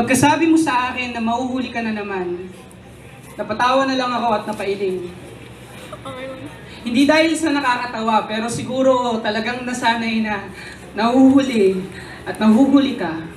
Pagkasabi mo sa akin na mahuhuli ka na naman, napatawa na lang ako at napailing. Hindi dahil sa nakakatawa, pero siguro talagang nasanay na nahuhuli at nahuhuli ka.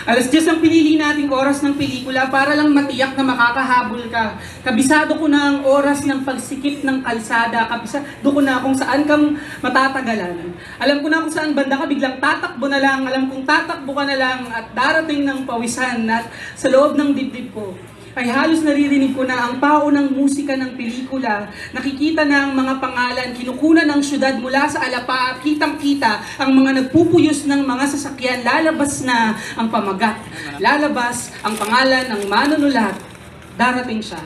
10:00 ang pinili nating oras ng pelikula para lang matiyak na makakahabol ka. Kabisado ko na ang oras ng pagsikip ng kalsada. Kabisado ko na kung saan kang matatagalan. Alam ko na kung saan banda ka biglang tatakbo na lang. Alam kong tatakbo ka na lang at darating ng pawisan at sa loob ng dibdib ko ay halos naririnig ko na ang pao ng musika ng pelikula. Nakikita na ang mga pangalan, kinukunan ng syudad mula sa alapa at kitang-kita ang mga nagpupuyos ng mga sasakyan. Lalabas na ang pamagat, lalabas ang pangalan ng manunulat. Darating siya.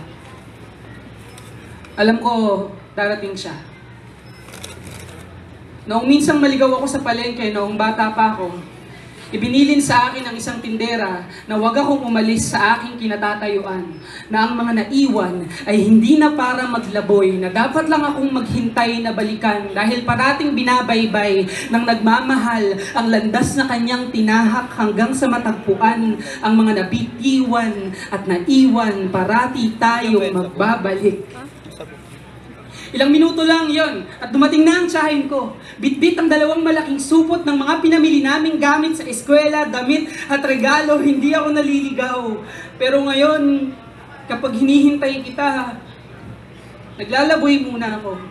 Alam ko, darating siya. Noong minsang maligaw ako sa palengke, noong bata pa ako, ibinilin sa akin ng isang tindera na huwag akong umalis sa aking kinatatayuan, na ang mga naiwan ay hindi na para maglaboy, na dapat lang akong maghintay na balikan dahil parating binabaybay ng nagmamahal ang landas na kanyang tinahak hanggang sa matagpuan ang mga nabitiwan at naiwan, parati tayong magbabalik. Ilang minuto lang yon at dumating na ang tiyahin ko. Bitbit ang 2 malaking supot ng mga pinamili naming gamit sa eskwela, damit at regalo. Hindi ako naliligaw. Pero ngayon, kapag hinihintay kita, naglalaboy muna ako.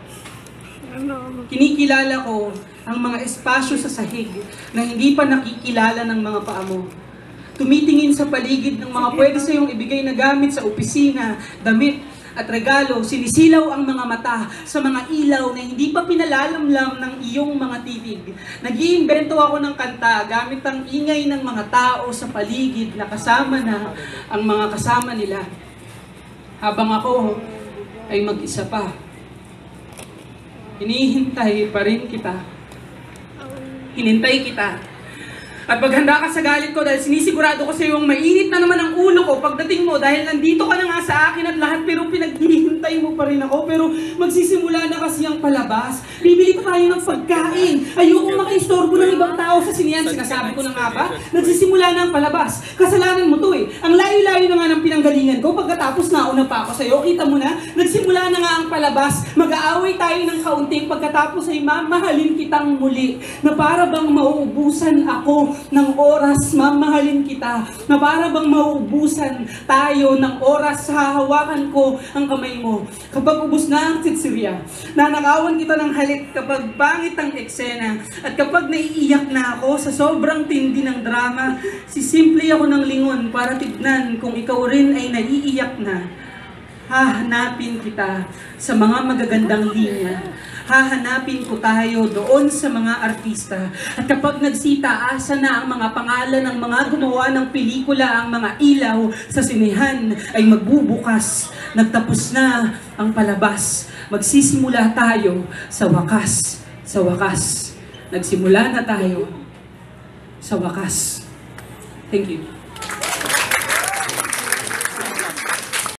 Kinikilala ko ang mga espasyo sa sahig na hindi pa nakikilala ng mga paa mo. Tumitingin sa paligid ng mga pwede sa iyong ibigay na gamit sa opisina, damit, at regalo, sinisilaw ang mga mata sa mga ilaw na hindi pa pinalalamlam ng iyong mga titig. Nag-iimbento ako ng kanta gamit ang ingay ng mga tao sa paligid na kasama na ang mga kasama nila. Habang ako ay mag-isa pa. Hinihintay pa rin kita. Hinintay kita. At paghanda ka sa galit ko dahil sinisigurado ko sa iyong mainit na naman ang ulo ko pagdating mo dahil nandito ka na nga sa akin at lahat pero pinaghihintay mo pa rin ako pero magsisimula na kasi ang palabas. Bibili pa tayo ng pagkain. Ayokong makaistorbo ng ibang tao sa sinihan. Sinasabi ko na nga ba? Nagsisimula na ang palabas. Kasalanan mo to eh. Ang layo-layo na nga ng pinanggalingan ko pagkatapos nauna pa ako sa iyo. Kita mo na, nagsimula na nga ang palabas. Mag-aaway tayo ng kaunti pagkatapos ay mamahalin kitang muli na para bang mauubusan ako ng oras, mamahalin kita, na para bang mauubusan tayo ng oras, hahawakan ko ang kamay mo. Kapag ubos na ang tsitsirya, nanakawan kita ng halik kapag pangit ang eksena, at kapag naiiyak na ako sa sobrang tindi ng drama, sisimple ako ng lingon para tignan kung ikaw rin ay naiiyak na. Hahanapin kita sa mga magagandang linya. Hahanapin ko tayo doon sa mga artista. At kapag nagsitaasa na ang mga pangalan ng mga gumawa ng pelikula, ang mga ilaw sa sinehan ay magbubukas. Nagtapos na ang palabas. Magsisimula tayo sa wakas. Sa wakas. Nagsimula na tayo sa wakas. Thank you.